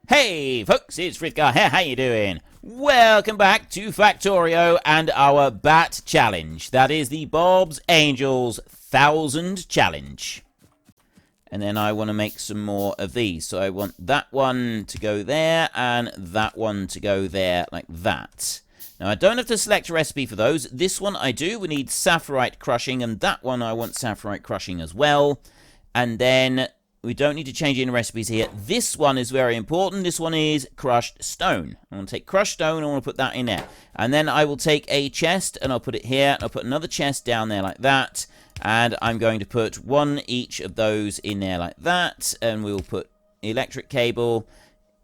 Hey folks, it's Frithgar here, how you doing? Welcome back to Factorio and our Bat Challenge. That is the Bob's Angels 1000 Challenge. And then I want to make some more of these. So I want that one to go there and that one to go there like that. Now I don't have to select a recipe for those. This one I do. We need sapphirite crushing, and that one I want sapphirite crushing as well. And then we don't need to change any recipes here. This one is very important. This one is crushed stone. I want to take crushed stone and I want to put that in there. And then I will take a chest and I'll put it here. And I'll put another chest down there like that. And I'm going to put one each of those in there like that. And we'll put electric cable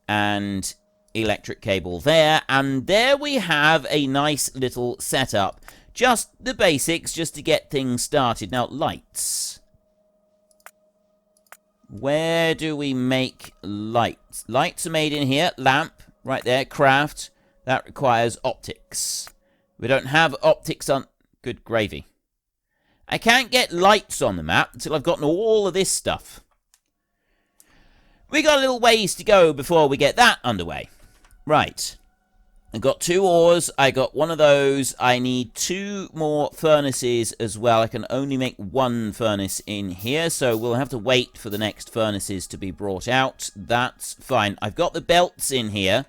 and electric cable there. And there we have a nice little setup. Just the basics, just to get things started. Now, lights. Where do we make lights? Lights are made in here. Lamp, right there. Craft. That requires optics. We don't have optics on... Good gravy. I can't get lights on the map until I've gotten all of this stuff. We got a little ways to go before we get that underway. Right. I got 2 ores. I got one of those. I need 2 more furnaces as well. I can only make 1 furnace in here, so we'll have to wait for the next furnaces to be brought out. That's fine. I've got the belts in here.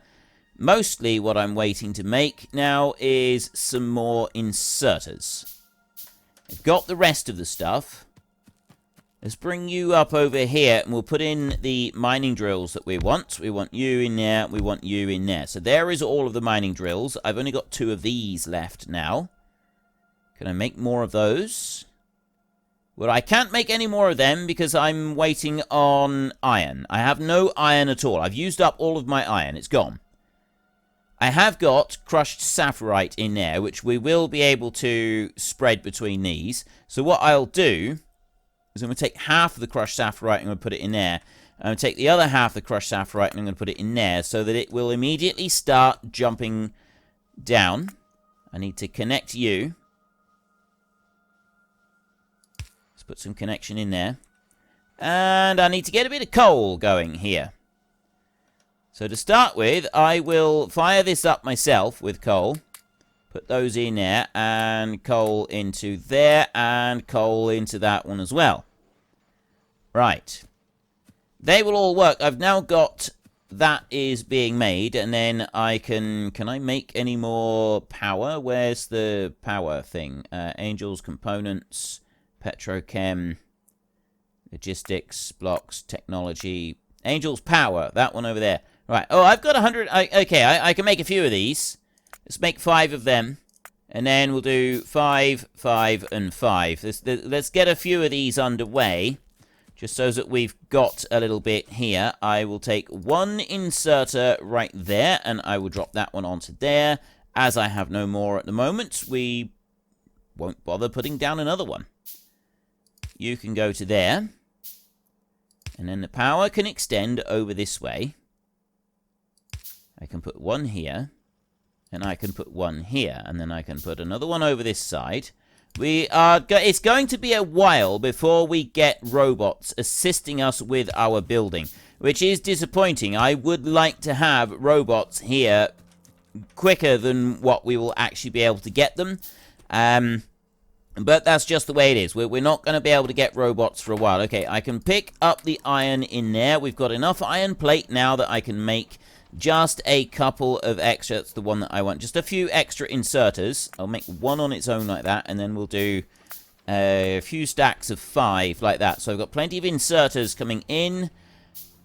Mostly what I'm waiting to make now is some more inserters. I've got the rest of the stuff. Let's bring you up over here, and we'll put in the mining drills that we want. We want you in there, we want you in there. So there is all of the mining drills. I've only got 2 of these left now. Can I make more of those? Well, I can't make any more of them because I'm waiting on iron. I have no iron at all. I've used up all of my iron. It's gone. I have got crushed sapphirite in there, which we will be able to spread between these. So what I'll do is I'm going to take half of the crushed sapphirite and I'm going to put it in there. I'm going to take the other half of the crushed sapphirite and I'm going to put it in there so that it will immediately start jumping down. I need to connect you. Let's put some connection in there. And I need to get a bit of coal going here. So to start with, I will fire this up myself with coal. Put those in there, and coal into there, and coal into that one as well. Right. They will all work. I've now got that is being made, and then I can I make any more power? Where's the power thing? Angels, components, petrochem, logistics, blocks, technology. Angels, power. That one over there. Right. Oh, I've got 100. Okay, I can make a few of these. Let's make 5 of them, and then we'll do 5, 5, and 5. Let's get a few of these underway, just so that we've got a little bit here. I will take 1 inserter right there, and I will drop that one onto there. As I have no more at the moment, we won't bother putting down another one. You can go to there, and then the power can extend over this way. I can put 1 here. And I can put 1 here, and then I can put another one over this side. It's going to be a while before we get robots assisting us with our building, which is disappointing. I would like to have robots here quicker than what we will actually be able to get them. But that's just the way it is. We're not going to be able to get robots for a while. Okay, I can pick up the iron in there. We've got enough iron plate now that I can make just a couple of extra. That's the one that I want. Just a few extra inserters. I'll make 1 on its own like that, and then we'll do a few stacks of 5 like that. So I've got plenty of inserters coming in.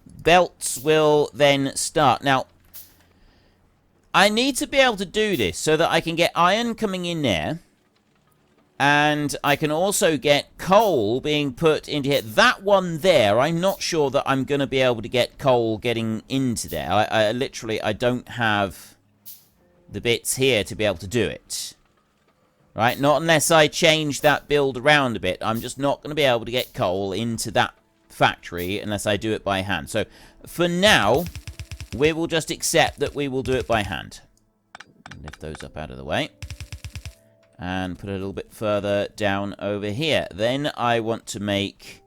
Belts will then start. Now, I need to be able to do this so that I can get iron coming in there. And I can also get coal being put into here. That one there, I'm not sure that I'm going to be able to get coal getting into there. I literally don't have the bits here to be able to do it. Right? Not unless I change that build around a bit. I'm just not going to be able to get coal into that factory unless I do it by hand. So, for now, we will just accept that we will do it by hand. Lift those up out of the way. And put it a little bit further down over here. Then I want to make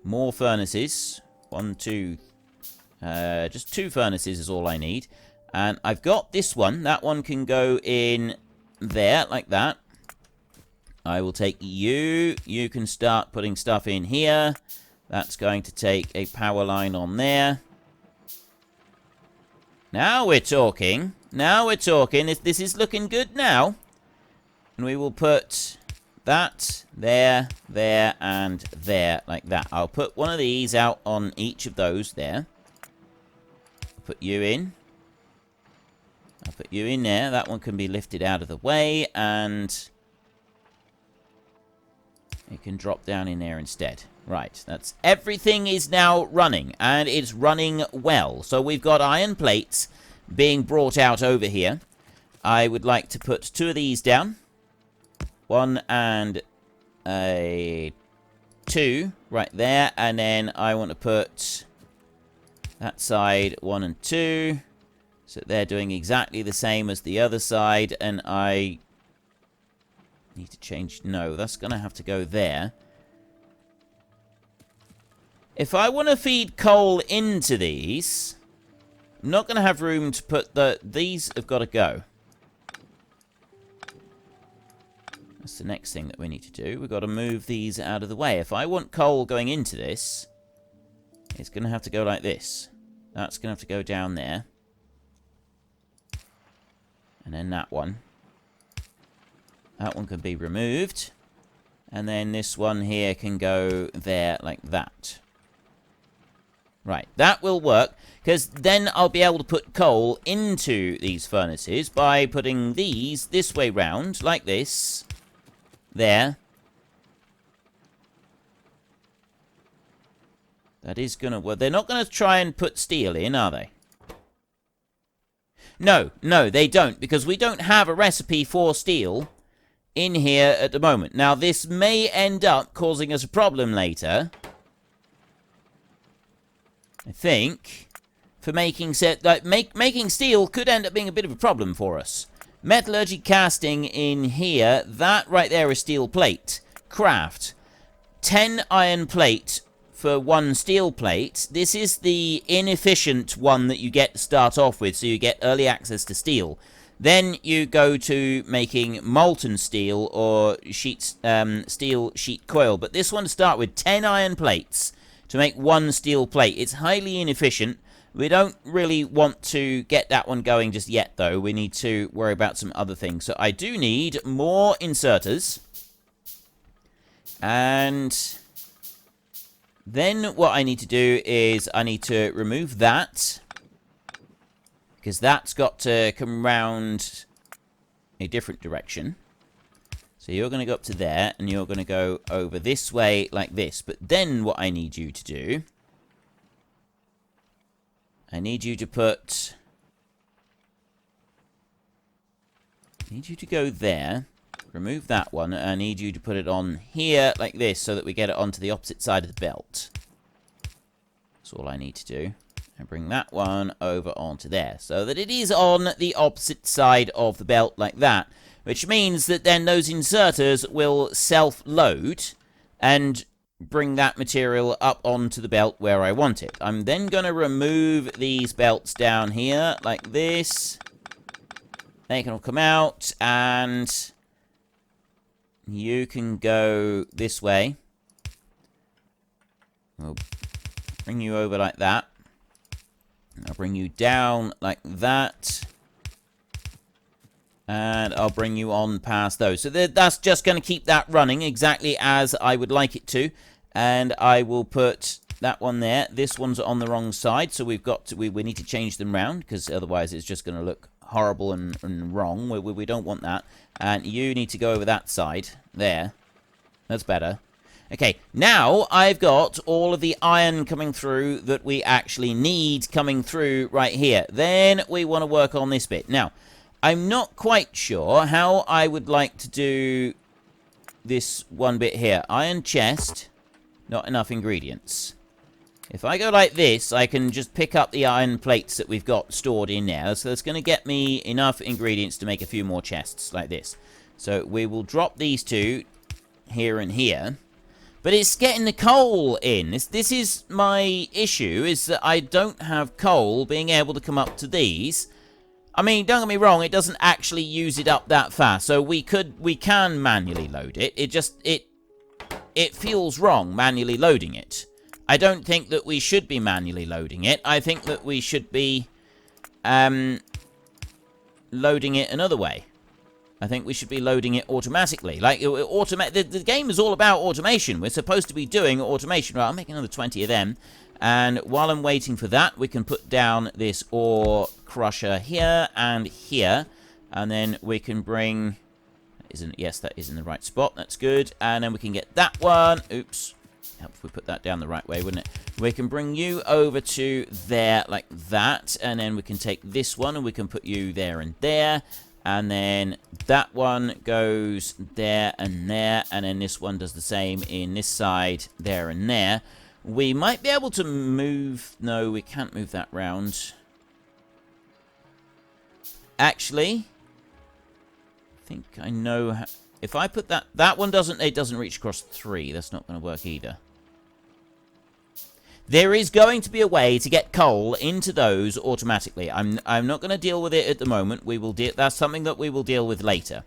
more furnaces. 1, 2, Just 2 furnaces is all I need. And I've got this one. That one can go in there, like that. I will take you. You can start putting stuff in here. That's going to take a power line on there. Now we're talking. Now we're talking. This is looking good now. And we will put that there, there, and there, like that. I'll put one of these out on each of those there. Put you in. I'll put you in there. That one can be lifted out of the way, and it can drop down in there instead. Right, that's everything is now running, and it's running well. So we've got iron plates being brought out over here. I would like to put 2 of these down. 1 and a 2 right there, and then I want to put that side 1 and 2, so they're doing exactly the same as the other side. And I need to change. No, that's gonna have to go there. If I want to feed coal into these, I'm not gonna have room to put these have got to go. That's the next thing that we need to do. We've got to move these out of the way. If I want coal going into this, it's going to have to go like this. That's going to have to go down there. And then that one. That one can be removed. And then this one here can go there like that. Right, that will work. Because then I'll be able to put coal into these furnaces by putting these this way round, like this. There. That is gonna... Well, they're not gonna try and put steel in, are they? No, they don't, because we don't have a recipe for steel in here at the moment. Now, this may end up causing us a problem later. I think. For making making steel could end up being a bit of a problem for us. Metallurgy casting in here. That right there is steel plate. Craft. 10 iron plate for 1 steel plate. This is the inefficient one that you get to start off with, so you get early access to steel. Then you go to making molten steel or steel sheet coil. But this one to start with, 10 iron plates to make 1 steel plate. It's highly inefficient. We don't really want to get that one going just yet, though. We need to worry about some other things. So I do need more inserters. And then what I need to do is I need to remove that. Because that's got to come round a different direction. So you're going to go up to there, and you're going to go over this way like this. But then what I need you to do... I need you to put... I need you to go there. Remove that one. And I need you to put it on here like this so that we get it onto the opposite side of the belt. That's all I need to do. And bring that one over onto there. So that it is on the opposite side of the belt like that. Which means that then those inserters will self-load and bring that material up onto the belt where I want it. I'm then going to remove these belts down here like this. They can all come out, and you can go this way. We'll bring you over like that. I'll bring you down like that. And I'll bring you on past those. So that's just going to keep that running exactly as I would like it to. And I will put that one there. This one's on the wrong side, so we've got to, we need to change them round, because otherwise it's just going to look horrible and wrong. We don't want that. And you need to go over that side. There. That's better. Okay, now I've got all of the iron coming through that we actually need coming through right here. Then we want to work on this bit. Now, I'm not quite sure how I would like to do this one bit here. Iron chest, not enough ingredients. If I go like this, I can just pick up the iron plates that we've got stored in there. So that's going to get me enough ingredients to make a few more chests like this. So we will drop these two here and here. But it's getting the coal in. This is my issue, is that I don't have coal being able to come up to these. I mean, don't get me wrong, it doesn't actually use it up that fast. So we can manually load it. It feels wrong manually loading it. I don't think that we should be manually loading it. I think that we should be loading it another way. I think we should be loading it automatically. Like, the game is all about automation. We're supposed to be doing automation. Right, I'll make another 20 of them. And while I'm waiting for that, we can put down this ore crusher here and here. And then we can bring... Yes, that is in the right spot. That's good. And then we can get that one. Oops. Help if we put that down the right way, wouldn't it? We can bring you over to there like that. And then we can take this one and we can put you there and there. And then that one goes there and there. And then this one does the same in this side, there and there. We might be able to move... No, we can't move that round. Actually, I think I know how... If I put that... That one doesn't... It doesn't reach across 3. That's not going to work either. There is going to be a way to get coal into those automatically. I'm not going to deal with it at the moment. We will that's something that we will deal with later.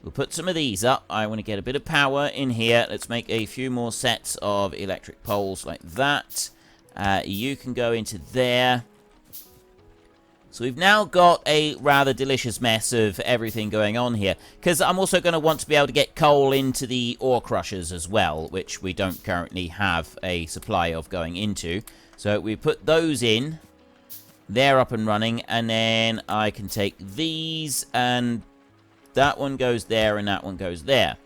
We'll put some of these up. I want to get a bit of power in here. Let's make a few more sets of electric poles like that. You can go into there. So we've now got a rather delicious mess of everything going on here. Because I'm also going to want to be able to get coal into the ore crushers as well, which we don't currently have a supply of going into. So we put those in. They're up and running. And then I can take these, and that one goes there, and that one goes there.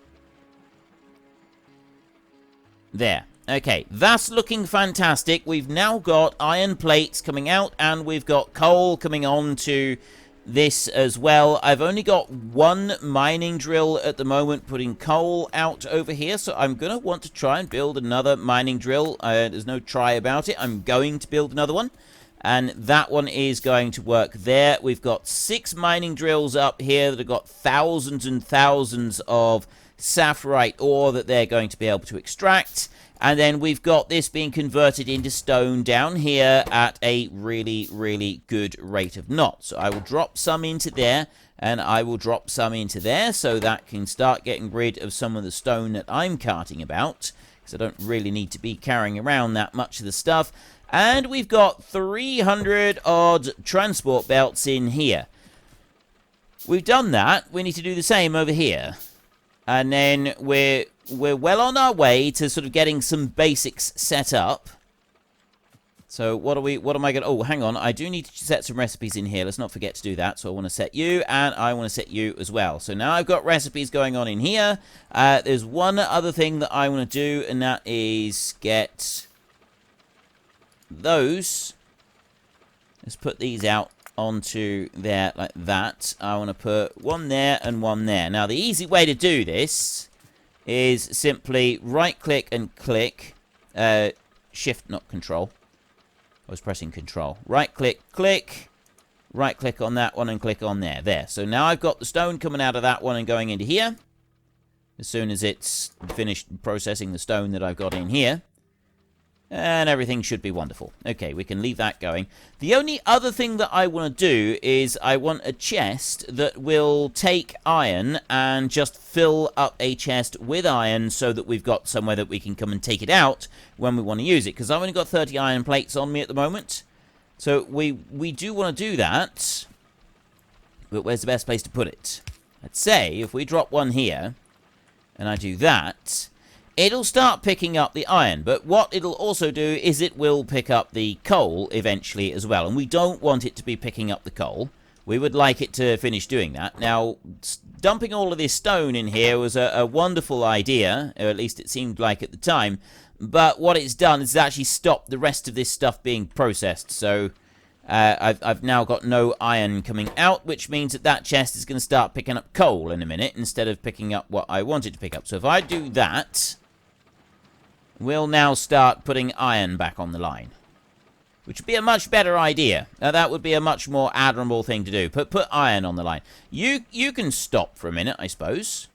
There. Okay, that's looking fantastic. We've now got iron plates coming out, and we've got coal coming on to this as well. I've only got one mining drill at the moment putting coal out over here, so I'm going to want to try and build another mining drill. There's no try about it. I'm going to build another one, and that one is going to work there. We've got 6 mining drills up here that have got thousands and thousands of sapphirite ore that they're going to be able to extract. And then we've got this being converted into stone down here at a really, really good rate of knots. So I will drop some into there, and I will drop some into there, so that can start getting rid of some of the stone that I'm carting about, because I don't really need to be carrying around that much of the stuff. And we've got 300 odd transport belts in here. We've done that. We need to do the same over here. And then we're well on our way to sort of getting some basics set up. So what am I going to... Oh, hang on. I do need to set some recipes in here. Let's not forget to do that. So I want to set you, and I want to set you as well. So now I've got recipes going on in here. There's one other thing that I want to do, and that is get those. Let's put these out onto there like that. I want to put one there and one there. Now, the easy way to do this is simply right-click and click. Shift, not control. I was pressing control. Right-click, click. Right-click on that one and click on there. There. So now I've got the stone coming out of that one and going into here. As soon as it's finished processing the stone that I've got in here. And everything should be wonderful. Okay, we can leave that going. The only other thing that I want to do is I want a chest that will take iron and just fill up a chest with iron so that we've got somewhere that we can come and take it out when we want to use it. Because I've only got 30 iron plates on me at the moment. So we do want to do that. But where's the best place to put it? Let's say if we drop one here and I do that... It'll start picking up the iron, but what it'll also do is it will pick up the coal eventually as well, and we don't want it to be picking up the coal. We would like it to finish doing that. Now, dumping all of this stone in here was a wonderful idea, or at least it seemed like at the time, but what it's done is it's actually stopped the rest of this stuff being processed, so I've now got no iron coming out, which means that chest is going to start picking up coal in a minute instead of picking up what I wanted to pick up. So if I do that... We'll now start putting iron back on the line. Which would be a much better idea. That would be a much more admirable thing to do. Put iron on the line. You can stop for a minute, I suppose.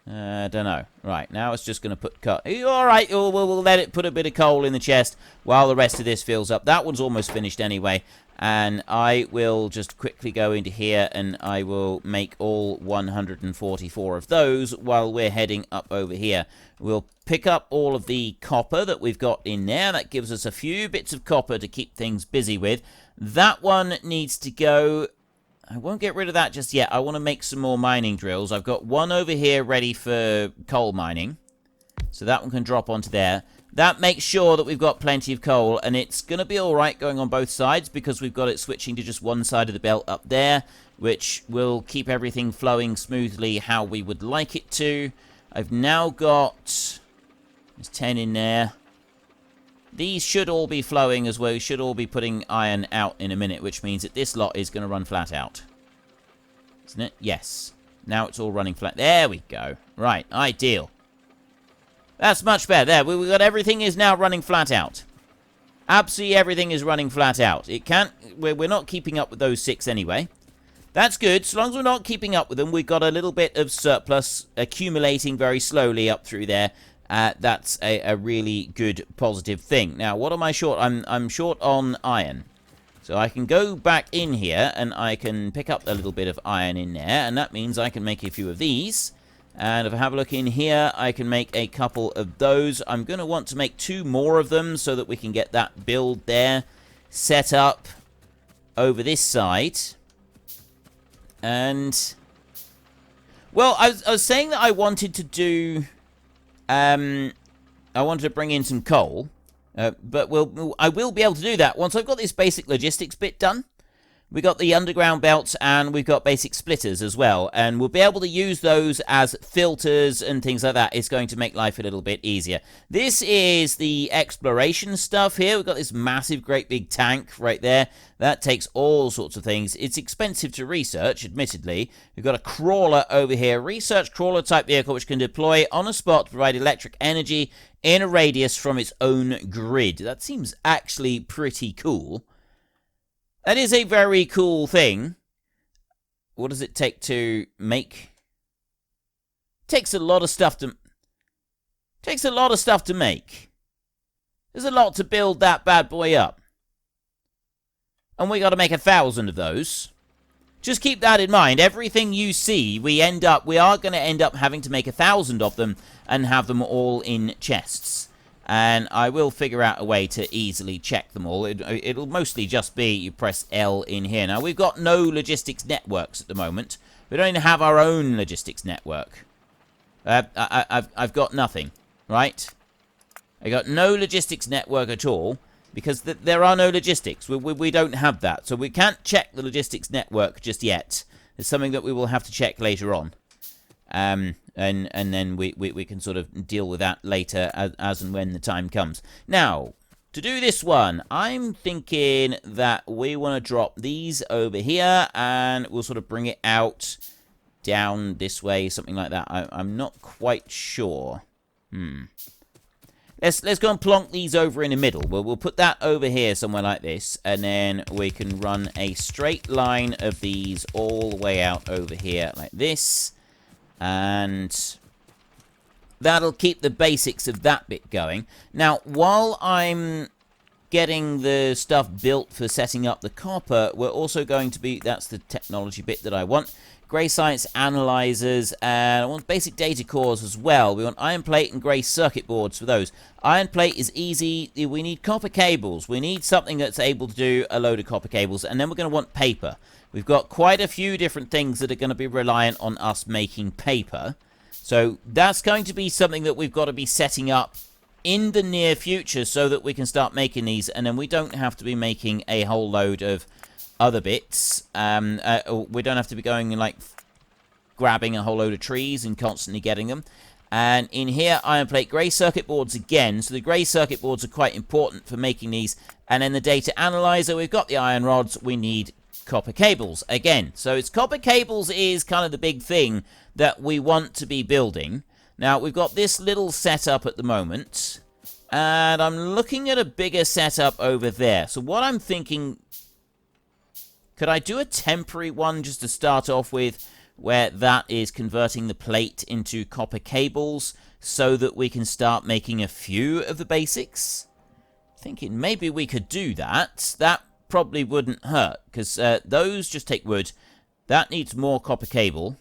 Don't know. Right, now it's just going to put... Alright, we'll let it put a bit of coal in the chest while the rest of this fills up. That one's almost finished anyway. And I will just quickly go into here and I will make all 144 of those while we're heading up over here. We'll pick up all of the copper that we've got in there. That gives us a few bits of copper to keep things busy with. That one needs to go... I won't get rid of that just yet. I want to make some more mining drills. I've got one over here ready for coal mining. So that one can drop onto there. That makes sure that we've got plenty of coal. And it's going to be alright going on both sides because we've got it switching to just one side of the belt up there, which will keep everything flowing smoothly how we would like it to. I've now got... There's 10 in there. These should all be flowing as well. We should all be putting iron out in a minute, which means that this lot is going to run flat out. Isn't it? Yes. Now it's all running flat. There we go. Right, ideal. That's much better. There, we've got everything is now running flat out. Absolutely everything is running flat out. It can't... We're not keeping up with those 6 anyway. That's good. So long as we're not keeping up with them, we've got a little bit of surplus accumulating very slowly up through there. That's a really good positive thing. Now, what am I short? I'm short on iron. So I can go back in here and I can pick up a little bit of iron in there. And that means I can make a few of these. And if I have a look in here, I can make a couple of those. I'm going to want to make 2 more of them so that we can get that build there set up over this side. And, well, I was saying that I wanted to do... I wanted to bring in some coal, but I will be able to do that once I've got this basic logistics bit done. We've got the underground belts and we've got basic splitters as well, and we'll be able to use those as filters and things like that. It's going to make life a little bit easier. This is the exploration stuff here. We've got this massive, great big tank right there. That takes all sorts of things. It's expensive to research, admittedly. We've got a crawler over here, research crawler type vehicle, which can deploy on a spot to provide electric energy in a radius from its own grid. That seems actually pretty cool. That is a very cool thing. What does it take to make? Takes a lot of stuff to... Takes a lot of stuff to make. There's a lot to build that bad boy up. And we got to make 1,000 of those. Just keep that in mind. Everything you see, we are going to end up having to make 1,000 of them and have them all in chests. And I will figure out a way to easily check them all. It'll mostly just be you press L in here. Now, we've got no logistics networks at the moment. We don't even have our own logistics network. I've got nothing, right? I got no logistics network at all because there are no logistics. We don't have that. So we can't check the logistics network just yet. It's something that we will have to check later on. And then we can sort of deal with that later as and when the time comes. Now, to do this one, I'm thinking that we want to drop these over here, and we'll sort of bring it out down this way, something like that. I'm not quite sure. Let's go and plonk these over in the middle. We'll put that over here somewhere like this, and then we can run a straight line of these all the way out over here like this. And that'll keep the basics of that bit going. Now, while I'm getting the stuff built for setting up the copper, we're also going to be... That's the technology bit that I want. Grey science analyzers, and I want basic data cores as well. We want iron plate and grey circuit boards for those. Iron plate is easy. We need copper cables. We need something that's able to do a load of copper cables, and then we're going to want paper. We've got quite a few different things that are going to be reliant on us making paper. So that's going to be something that we've got to be setting up in the near future so that we can start making these, and then we don't have to be making a whole load of other bits. We don't have to be going and like grabbing a whole load of trees and constantly getting them. And in here, iron plate, grey circuit boards again. So the grey circuit boards are quite important for making these. And then the data analyzer, we've got the iron rods. We need copper cables again. So it's copper cables is kind of the big thing that we want to be building. Now, we've got this little setup at the moment. And I'm looking at a bigger setup over there. So what I'm thinking... Could I do a temporary one just to start off with where that is converting the plate into copper cables so that we can start making a few of the basics. Thinking maybe we could do that. That probably wouldn't hurt, because those just take wood. That needs more copper cable.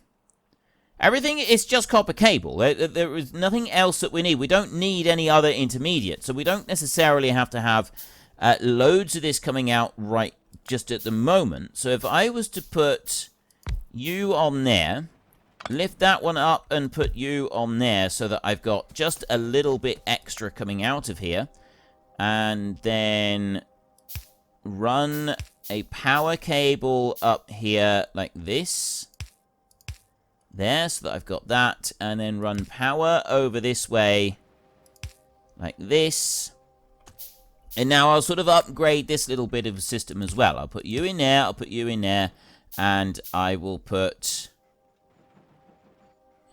Everything is just copper cable. There is nothing else that we need. We don't need any other intermediate, so we don't necessarily have to have loads of this coming out right just at the moment. So if I was to put you on there, lift that one up and put you on there so that I've got just a little bit extra coming out of here, and then run a power cable up here like this. There, so that I've got that, and then run power over this way like this. And now I'll sort of upgrade this little bit of a system as well. I'll put you in there, I'll put you in there, and I will put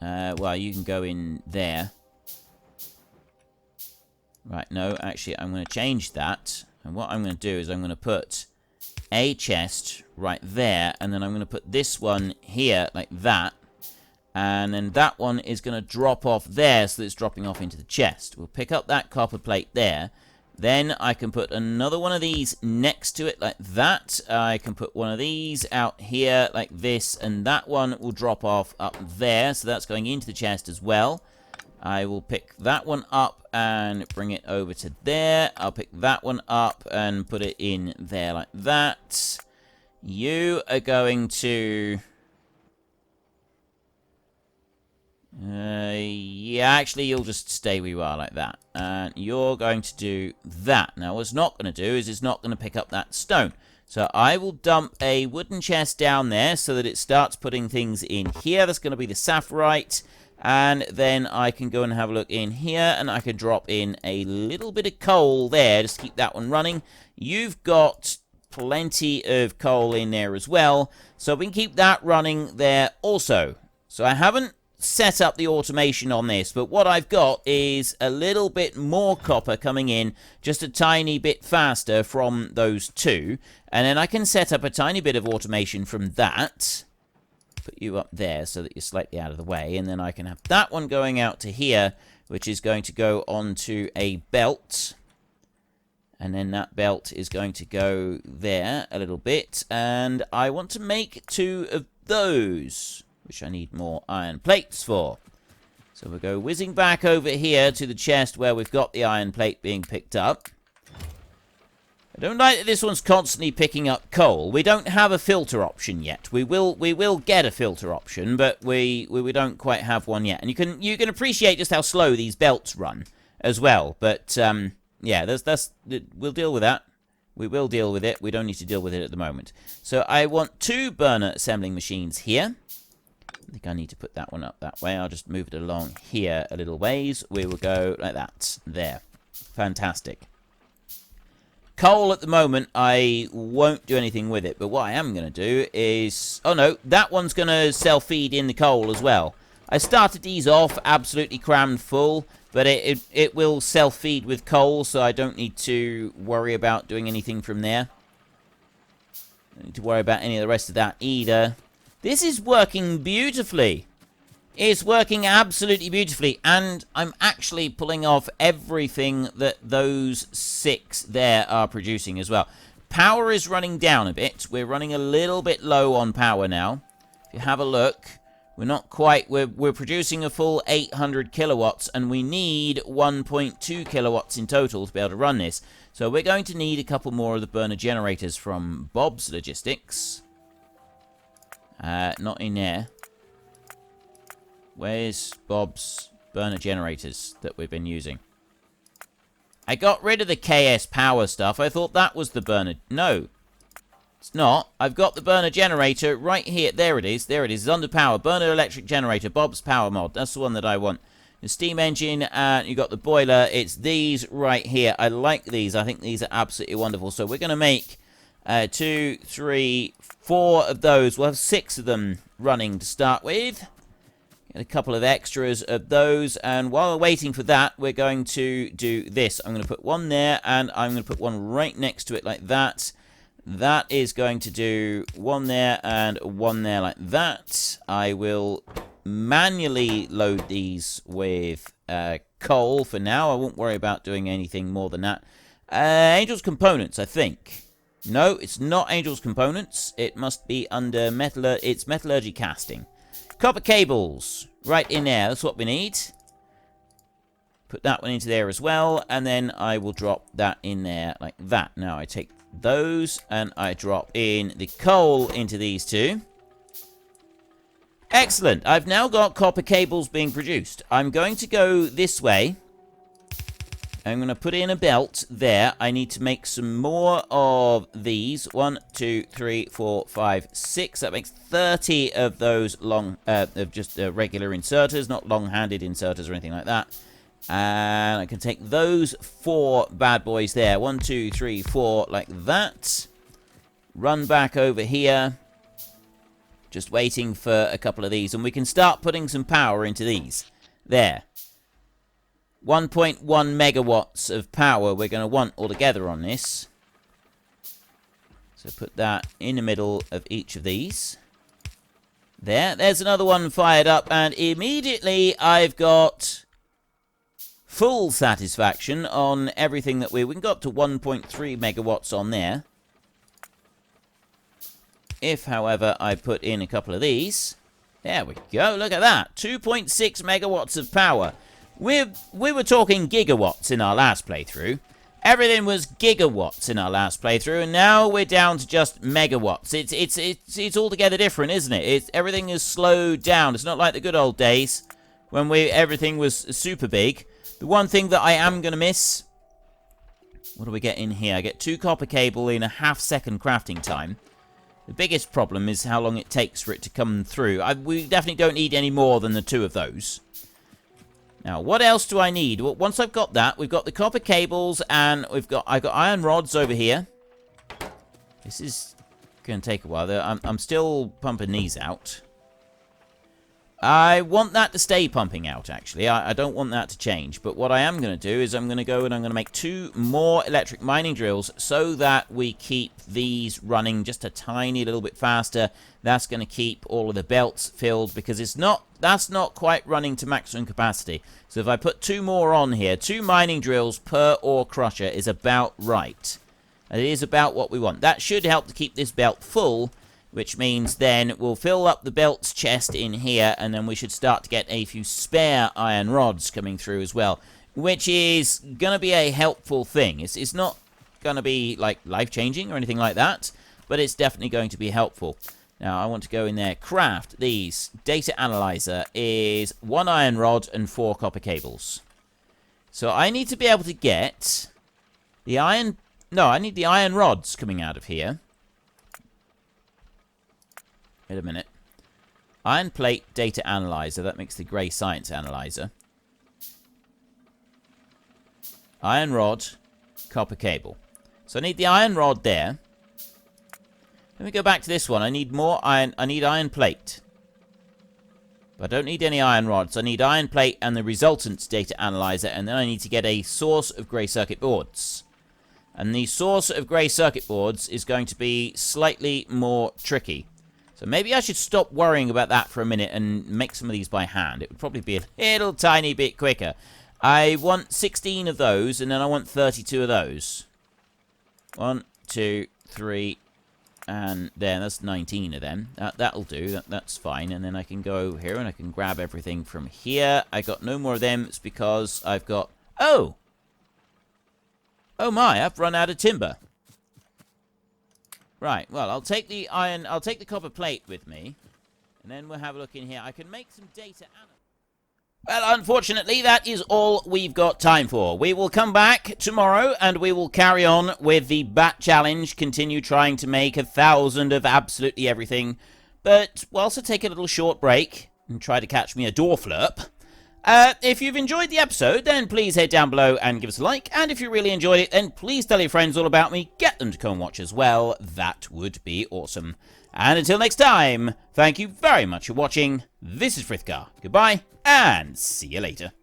well, you can go in there. Right, no, actually I'm going to change that, and what I'm going to do is I'm going to put a chest right there, and then I'm going to put this one here like that. And then that one is going to drop off there, so that it's dropping off into the chest. We'll pick up that copper plate there. Then I can put another one of these next to it like that. I can put one of these out here like this, and that one will drop off up there. So that's going into the chest as well. I will pick that one up and bring it over to there. I'll pick that one up and put it in there like that. You are going to... yeah, actually, you'll just stay where you are like that. And you're going to do that. Now, what it's not going to do is it's not going to pick up that stone. So I will dump a wooden chest down there so that it starts putting things in here. That's going to be the sapphirite. And then I can go and have a look in here, and I can drop in a little bit of coal there. Just keep that one running. You've got plenty of coal in there as well, so we can keep that running there also. So I haven't set up the automation on this, but what I've got is a little bit more copper coming in just a tiny bit faster from those two, and then I can set up a tiny bit of automation from that. Put you up there so that you're slightly out of the way, and then I can have that one going out to here, which is going to go onto a belt, and then that belt is going to go there a little bit, and I want to make 2 of those, which I need more iron plates for. So we'll go whizzing back over here to the chest where we've got the iron plate being picked up. I don't like that this one's constantly picking up coal. We don't have a filter option yet. We will get a filter option, but we don't quite have one yet. And you can appreciate just how slow these belts run as well. But yeah, we'll deal with that. We will deal with it. We don't need to deal with it at the moment. So I want 2 burner assembling machines here. I think I need to put that one up that way. I'll just move it along here a little ways. We will go like that. There. Fantastic. Coal at the moment, I won't do anything with it. But what I am going to do is... oh no, that one's going to self-feed in the coal as well. I started these off absolutely crammed full. But it will self-feed with coal, so I don't need to worry about doing anything from there. I don't need to worry about any of the rest of that either. This is working beautifully. It's working absolutely beautifully. And I'm actually pulling off everything that those 6 there are producing as well. Power is running down a bit. We're running a little bit low on power now. If you have a look, we're not quite... We're producing a full 800 kilowatts. And we need 1.2 kilowatts in total to be able to run this. So we're going to need a couple more of the burner generators from Bob's Logistics. Not in there. Where's Bob's burner generators that we've been using? I got rid of the KS power stuff. I thought that was the burner. No, it's not. I've got the burner generator right here. There it is. There it is. It's under power. Burner electric generator. Bob's power mod. That's the one that I want. The steam engine, and you got the boiler. It's these right here. I like these. I think these are absolutely wonderful. So we're going to make 2, 3, 4 of those. We'll have 6 of them running to start with. Get a couple of extras of those. And while we're waiting for that, we're going to do this. I'm going to put one there, and I'm going to put one right next to it like that. that is going to do one there and one there like that. I will manually load these with coal for now. I won't worry about doing anything more than that. Angel's Components, I think. No, it's not Angel's Components. It must be under it's Metallurgy Casting. Copper cables, right in there. That's what we need. Put that one into there as well, and then I will drop that in there like that. Now I take those, and I drop in the coal into these two. Excellent. I've now got copper cables being produced. I'm going to go this way. I'm going to put in a belt there. I need to make some more of these. 1, 2, 3, 4, 5, 6. That makes 30 of those long, of just regular inserters, not long-handed inserters or anything like that. And I can take those 4 bad boys there. 1, 2, 3, 4, like that. Run back over here. Just waiting for a couple of these. And we can start putting some power into these. There. 1.1 megawatts of power we're going to want altogether on this. So put that in the middle of each of these. There's another one fired up. And immediately I've got full satisfaction on everything that we can go up to 1.3 megawatts on there. If, however, I put in a couple of these. There we go. Look at that. 2.6 megawatts of power. We were talking gigawatts in our last playthrough. Everything was gigawatts in our last playthrough, and now we're down to just megawatts. It's altogether different, isn't it? Everything is slowed down. It's not like the good old days when everything was super big. The one thing that I am going to miss... What do we get in here? I get 2 copper cable in a half-second crafting time. The biggest problem is how long it takes for it to come through. We definitely don't need any more than the 2 of those. Now, what else do I need? Well, once I've got that, we've got the copper cables, and I've got iron rods over here. This is going to take a while. I'm still pumping these out. I want that to stay pumping out, actually. I don't want that to change. But what I am going to do is I'm going to go and I'm going to make 2 more electric mining drills so that we keep these running just a tiny little bit faster. That's going to keep all of the belts filled because that's not quite running to maximum capacity. So if I put 2 more on here, 2 mining drills per ore crusher is about right. And it is about what we want. That should help to keep this belt full, which means then we'll fill up the belt's chest in here, and then we should start to get a few spare iron rods coming through as well, which is going to be a helpful thing. It's not going to be, like, life-changing or anything like that, but it's definitely going to be helpful. Now, I want to go in there, craft these. Data analyzer is 1 iron rod and 4 copper cables. So I need to be able to get the iron... No, I need the iron rods coming out of here. Wait a minute. Iron plate data analyzer. That makes the grey science analyzer. Iron rod, copper cable. So I need the iron rod there. Let me go back to this one. I need more iron. I need iron plate. But I don't need any iron rods. I need iron plate and the resultant data analyzer. And then I need to get a source of grey circuit boards. And the source of grey circuit boards is going to be slightly more tricky. So maybe I should stop worrying about that for a minute and make some of these by hand. It would probably be a little tiny bit quicker. I want 16 of those, and then I want 32 of those. 1, 2, 3, and then that's 19 of them. That'll do. That's fine. And then I can go over here, and I can grab everything from here. I got no more of them. It's because I've got... Oh! Oh my, I've run out of timber. Right, well, I'll take the copper plate with me, and then we'll have a look in here. I can make some data... Well, unfortunately, that is all we've got time for. We will come back tomorrow, and we will carry on with the Bat Challenge, continue trying to make 1,000 of absolutely everything. But we'll also take a little short break and try to catch me a door flurp. If you've enjoyed the episode, then please head down below and give us a like. And if you really enjoyed it, then please tell your friends all about me. Get them to come and watch as well. That would be awesome. And until next time, thank you very much for watching. This is Frithgar. Goodbye, and see you later.